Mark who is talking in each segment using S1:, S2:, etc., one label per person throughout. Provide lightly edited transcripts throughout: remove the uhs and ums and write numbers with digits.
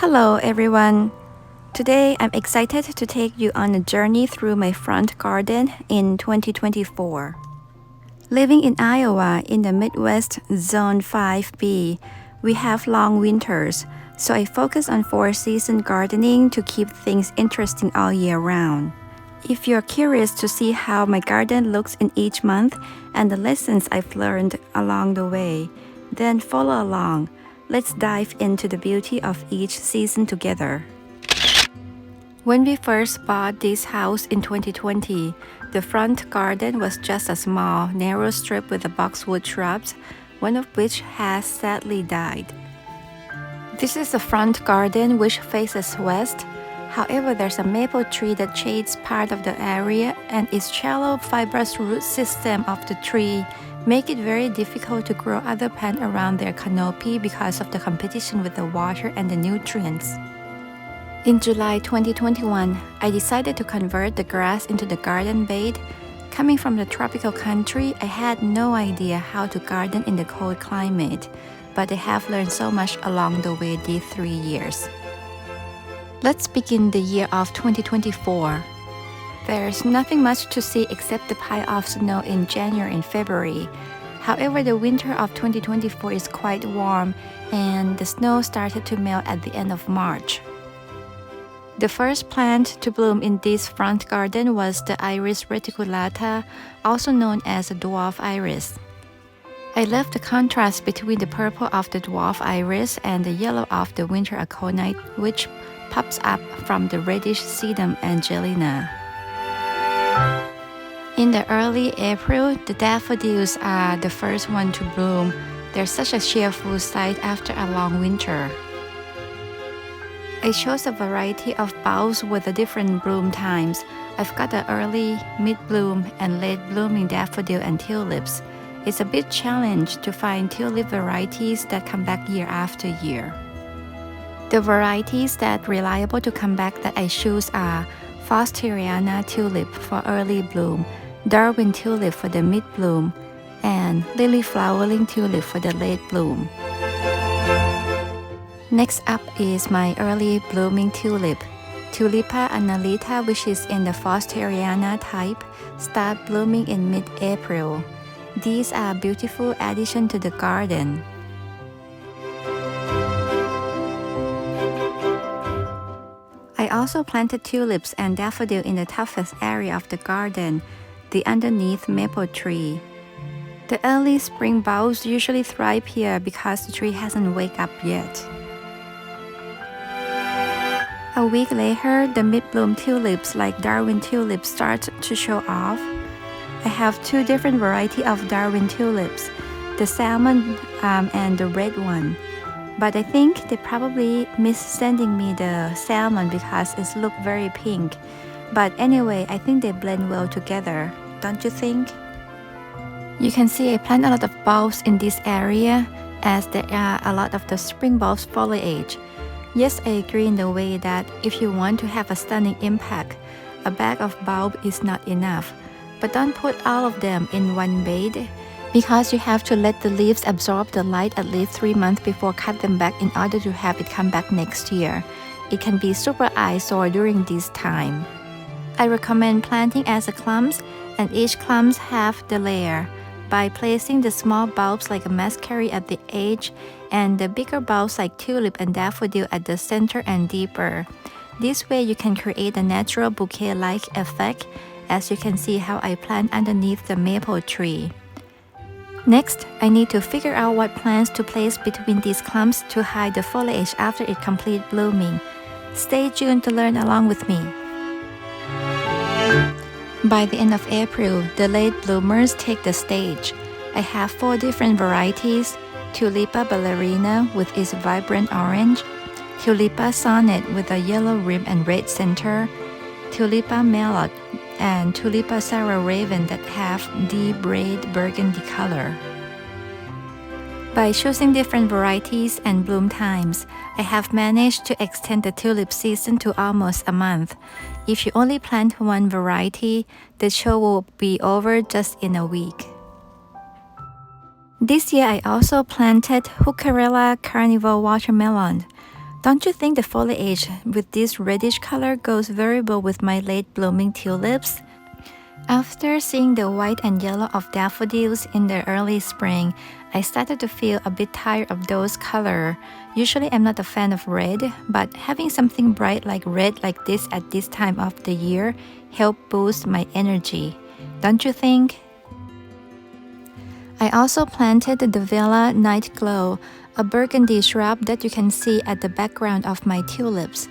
S1: Hello everyone! Today I'm excited to take you on a journey through my front garden in 2024. Living in Iowa in the Midwest Zone 5B, we have long winters, so I focus on four-season gardening to keep things interesting all year round. If you're curious to see how my garden looks in each month and the lessons I've learned along the way, then follow along. Let's dive into the beauty of each season together. When we first bought this house in 2020, the front garden was just a small, narrow strip with the boxwood shrubs, one of which has sadly died. This is the front garden which faces west. However, there's a maple tree that shades part of the area, and its shallow fibrous root system of the tree make it very difficult to grow other plants around their canopy because of the competition with the water and the nutrients. In July 2021, I decided to convert the grass into the garden bed. Coming from the tropical country, I had no idea how to garden in the cold climate, but I have learned so much along the way these 3 years. Let's begin the year of 2024. There's nothing much to see except the pile of snow in January and February. However, the winter of 2024 is quite warm and the snow started to melt at the end of March. The first plant to bloom in this front garden was the Iris reticulata, also known as a dwarf iris. I love the contrast between the purple of the dwarf iris and the yellow of the winter aconite, which pops up from the reddish sedum angelina. In the early April, the daffodils are the first one to bloom. They're such a cheerful sight after a long winter. I chose a variety of bulbs with the different bloom times. I've got the early, mid-bloom, and late-blooming daffodil and tulips. It's a bit challenge to find tulip varieties that come back year after year. The varieties that are reliable to come back that I choose are Fosteriana tulip for early bloom, Darwin tulip for the mid-bloom, and lily flowering tulip for the late bloom. Next up is my early blooming tulip. Tulipa annulata, which is in the Fosteriana type, start blooming in mid-April. These are a beautiful addition to the garden. I also planted tulips and daffodil in the toughest area of the garden, the underneath maple tree. The early spring bulbs usually thrive here because the tree hasn't waked up yet. A week later, the mid-bloom tulips like Darwin tulips start to show off. I have two different varieties of Darwin tulips, the salmon and the red one. But I think they probably missed sending me the salmon because it looks very pink. But anyway, I think they blend well together, don't you think? You can see I plant a lot of bulbs in this area as there are a lot of the spring bulbs foliage. Yes, I agree in the way that if you want to have a stunning impact, a bag of bulb is not enough. But don't put all of them in one bed, because you have to let the leaves absorb the light at least 3 months before cut them back in order to have it come back next year. It can be super eyesore during this time. I recommend planting as a clumps, and each clumps have the layer. By placing the small bulbs like a mascari at the edge and the bigger bulbs like tulip and daffodil at the center and deeper. This way you can create a natural bouquet-like effect, as you can see how I plant underneath the maple tree. Next, I need to figure out what plants to place between these clumps to hide the foliage after it completes blooming. Stay tuned to learn along with me. By the end of April, the late bloomers take the stage. I have 4 different varieties: Tulipa ballerina with its vibrant orange, Tulipa sonnet with a yellow rim and red center, Tulipa melot, and Tulipa Sarah Raven that have deep red burgundy color. By choosing different varieties and bloom times, I have managed to extend the tulip season to almost a month. If you only plant one variety, the show will be over just in a week. This year I also planted Heucherella carnivore watermelon. Don't you think the foliage with this reddish color goes very well with my late blooming tulips? After seeing the white and yellow of daffodils in the early spring, I started to feel a bit tired of those colors. Usually I'm not a fan of red, but having something bright like red like this at this time of the year helped boost my energy. Don't you think? I also planted the Vela Night Glow, a burgundy shrub that you can see at the background of my tulips.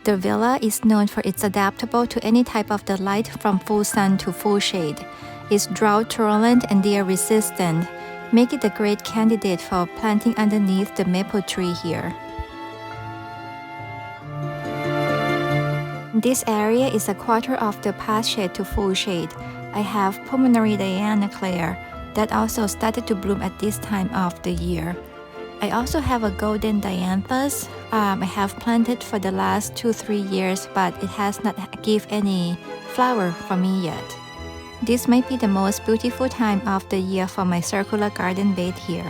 S1: The Vela is known for its adaptable to any type of the light from full sun to full shade. It's drought-tolerant and deer-resistant, make it a great candidate for planting underneath the maple tree here. This area is a quarter of the past shade to full shade. I have pulmonary Diana Claire that also started to bloom at this time of the year. I also have a golden dianthus I have planted for the last 2-3 years, but it has not given any flower for me yet. This might be the most beautiful time of the year for my circular garden bed here.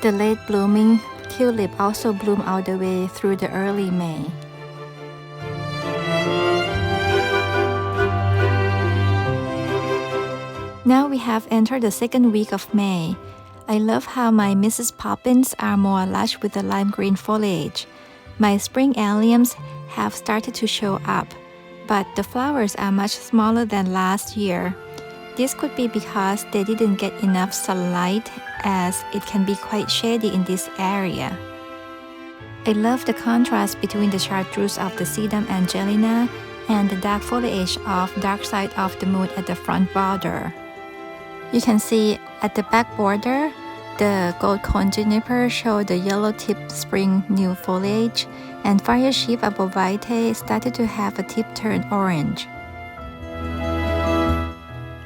S1: The late blooming tulip also bloom all the way through the early May. Now we have entered the second week of May. I love how my Mrs. Poppins are more lush with the lime green foliage. My spring alliums have started to show up, but the flowers are much smaller than last year. This could be because they didn't get enough sunlight, as it can be quite shady in this area. I love the contrast between the chartreuse of the Sedum Angelina and the dark foliage of Dark Side of the Moon at the front border. You can see at the back border, the gold cone juniper show the yellow tip spring new foliage, and fire sheep abovite started to have a tip turn orange.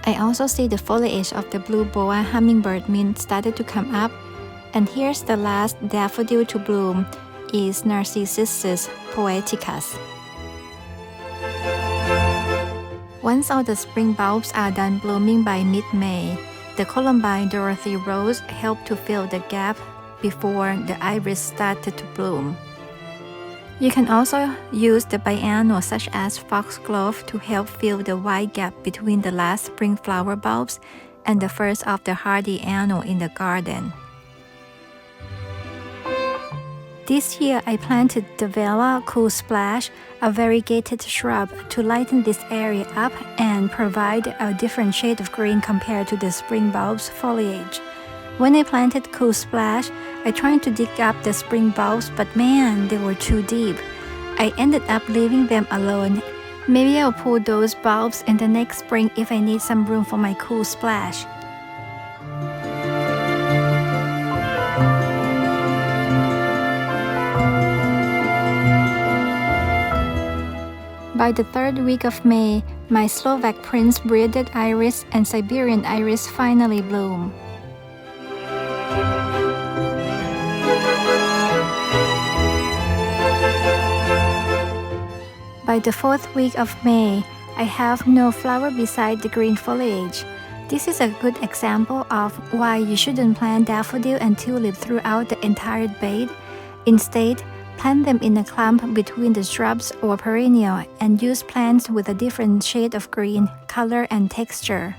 S1: I also see the foliage of the blue boa hummingbird mint started to come up, and here's the last daffodil to bloom is Narcissus poeticus. Once all the spring bulbs are done blooming by mid-May, the Columbine Dorothy rose helped to fill the gap before the iris started to bloom. You can also use the biennials such as foxglove to help fill the wide gap between the last spring flower bulbs and the first of the hardy annual in the garden. This year I planted the Vela Cool Splash, a variegated shrub, to lighten this area up and provide a different shade of green compared to the spring bulbs foliage. When I planted Cool Splash, I tried to dig up the spring bulbs, but man, they were too deep. I ended up leaving them alone. Maybe I'll pull those bulbs in the next spring if I need some room for my Cool Splash. By the third week of May, my Slovak Prince Bearded Iris and Siberian Iris finally bloom. By the fourth week of May, I have no flower beside the green foliage. This is a good example of why you shouldn't plant daffodil and tulip throughout the entire bed. Instead, plant them in a clump between the shrubs or perennial and use plants with a different shade of green, color, and texture.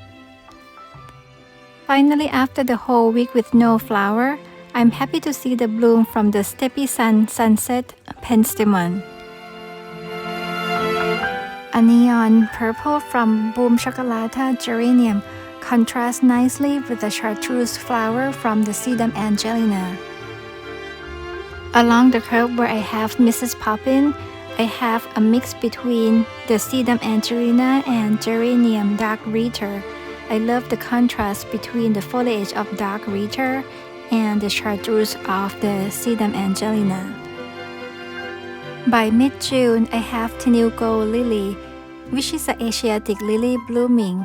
S1: Finally, after the whole week with no flower, I'm happy to see the bloom from the Steppy Sun Sunset Penstemon. A neon purple from Boom Chocolata geranium contrasts nicely with the chartreuse flower from the Sedum Angelina. Along the curve where I have Mrs. Poppin, I have a mix between the Sedum Angelina and Geranium Dark Reader. I love the contrast between the foliage of Dark Reader and the chartreuse of the Sedum Angelina. By mid-June, I have Tenuco Lily, which is an Asiatic lily blooming.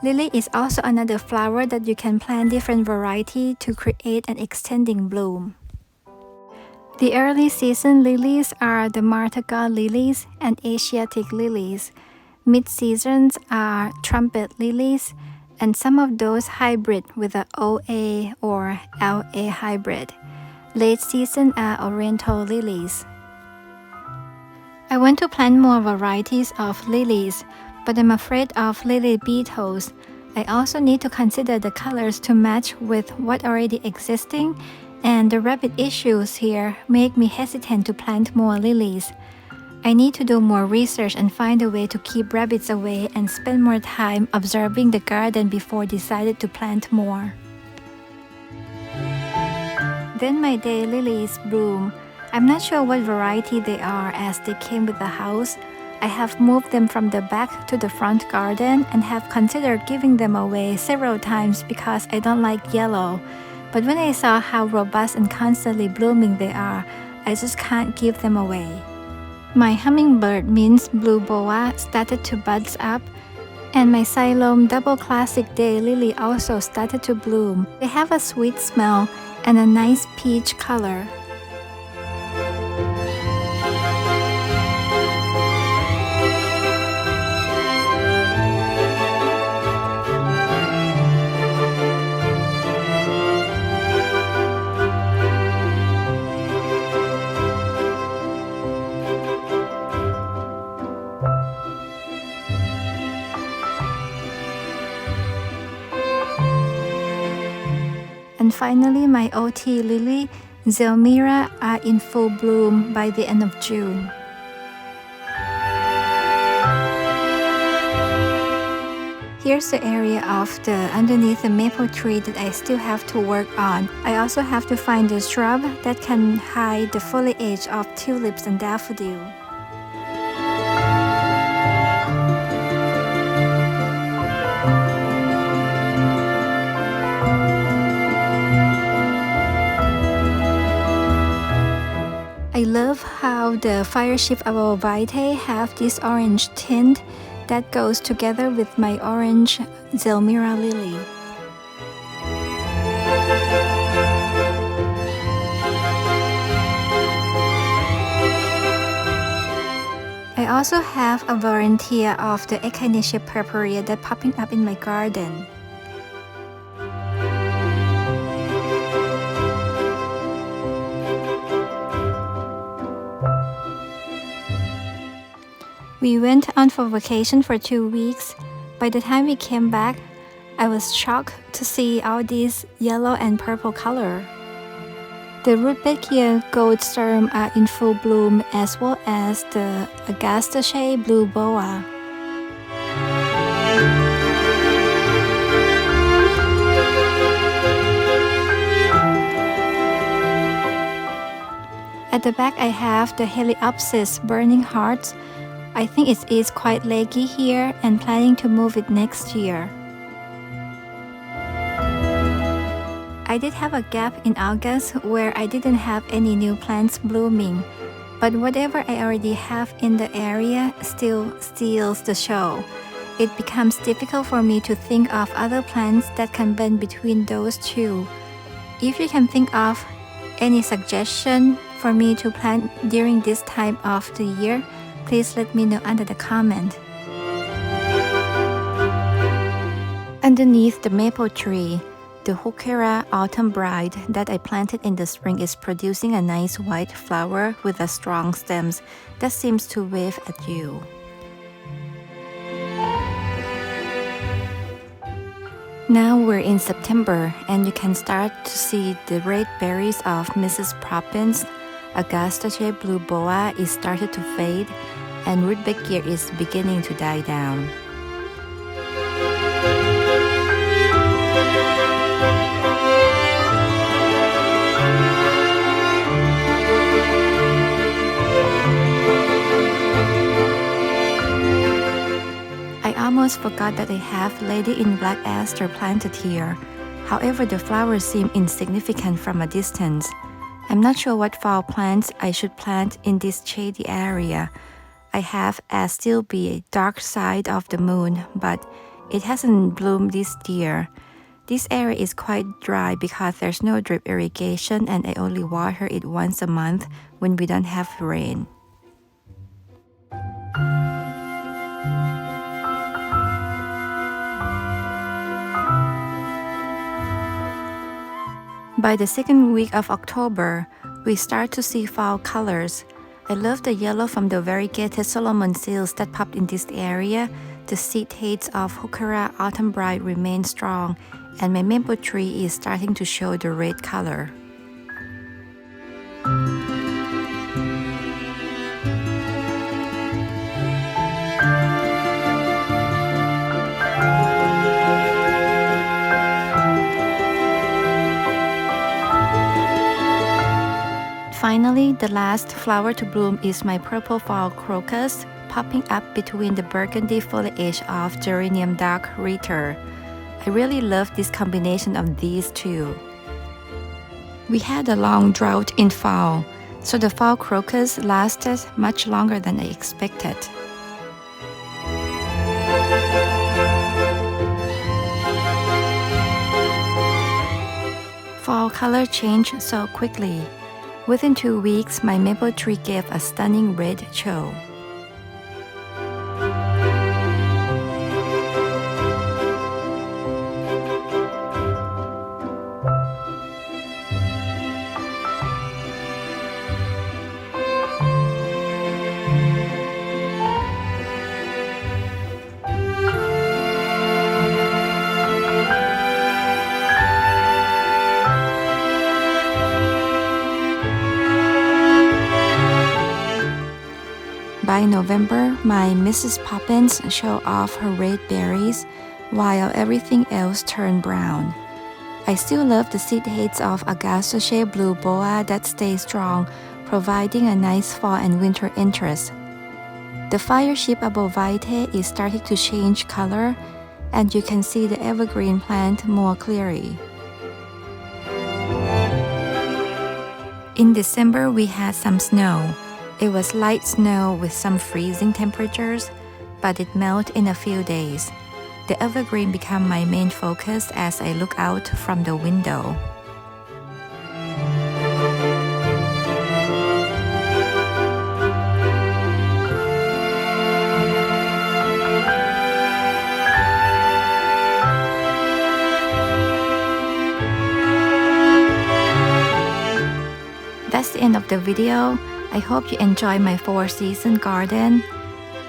S1: Lily is also another flower that you can plant different variety to create an extending bloom. The early season lilies are the Martaga lilies and Asiatic lilies. Mid-seasons are trumpet lilies, and some of those hybrid with the OA or LA hybrid. Late season are oriental lilies. I want to plant more varieties of lilies, but I'm afraid of lily beetles. I also need to consider the colors to match with what already existing, and the rabbit issues here make me hesitant to plant more lilies. I need to do more research and find a way to keep rabbits away and spend more time observing the garden before deciding to plant more. Then my daylilies bloom. I'm not sure what variety they are as they came with the house. I have moved them from the back to the front garden and have considered giving them away several times because I don't like yellow. But when I saw how robust and constantly blooming they are, I just can't give them away. My hummingbird mince blue boa started to bud up, and my Siloam double classic daylily also started to bloom. They have a sweet smell and a nice peach color. And finally, my OT lily, Zelmira, are in full bloom by the end of June. Here's the area of the underneath the maple tree that I still have to work on. I also have to find a shrub that can hide the foliage of tulips and daffodil. I love how the Fireshift Vitae have this orange tint that goes together with my orange Zelmira lily. I also have a variety of the Echinacea purpurea that's popping up in my garden. We went on for vacation for 2 weeks. By the time we came back, I was shocked to see all these yellow and purple color. The Rudbeckia goldsturm are in full bloom as well as the Agastaceae blue boa. At the back I have the Heliopsis burning hearts. I think it is quite leggy here and planning to move it next year. I did have a gap in August where I didn't have any new plants blooming, but whatever I already have in the area still steals the show. It becomes difficult for me to think of other plants that can blend between those two. If you can think of any suggestion for me to plant during this time of the year, please let me know under the comment. Underneath the maple tree, the Heuchera autumn bride that I planted in the spring is producing a nice white flower with a strong stems that seems to wave at you. Now we're in September and you can start to see the red berries of Mrs. Poppins. Agastaceae blue boa is started to fade and Rudbeckia is beginning to die down. I almost forgot that I have Lady in Black Aster planted here. However, the flowers seem insignificant from a distance. I'm not sure what fall plants I should plant in this shady area. I have Astilbe, dark side of the moon, but it hasn't bloomed this year. This area is quite dry because there's no drip irrigation and I only water it once a month when we don't have rain. By the second week of October, we start to see fall colors. I love the yellow from the variegated Solomon seals that popped in this area. The seed heads of Heuchera autumn bright remain strong, and my maple tree is starting to show the red color. Finally, the last flower to bloom is my purple fall crocus, popping up between the burgundy foliage of geranium dark Ritter. I really love this combination of these two. We had a long drought in fall, so the fall crocus lasted much longer than I expected. Fall color changed so quickly. Within 2 weeks, my maple tree gave a stunning red show. By November, my Mrs. Poppins showed off her red berries, while everything else turned brown. I still love the seed heads of Agastaceae blue boa that stay strong, providing a nice fall and winter interest. The fire ship abovite is starting to change color, and you can see the evergreen plant more clearly. In December, we had some snow. It was light snow with some freezing temperatures, but it melted in a few days. The evergreen became my main focus as I look out from the window. That's the end of the video. I hope you enjoy my 4-season garden.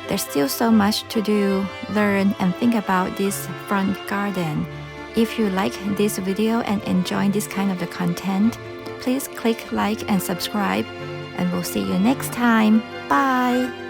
S1: There's still so much to do, learn, and think about this front garden. If you like this video and enjoy this kind of the content, please click like and subscribe, and we'll see you next time. Bye!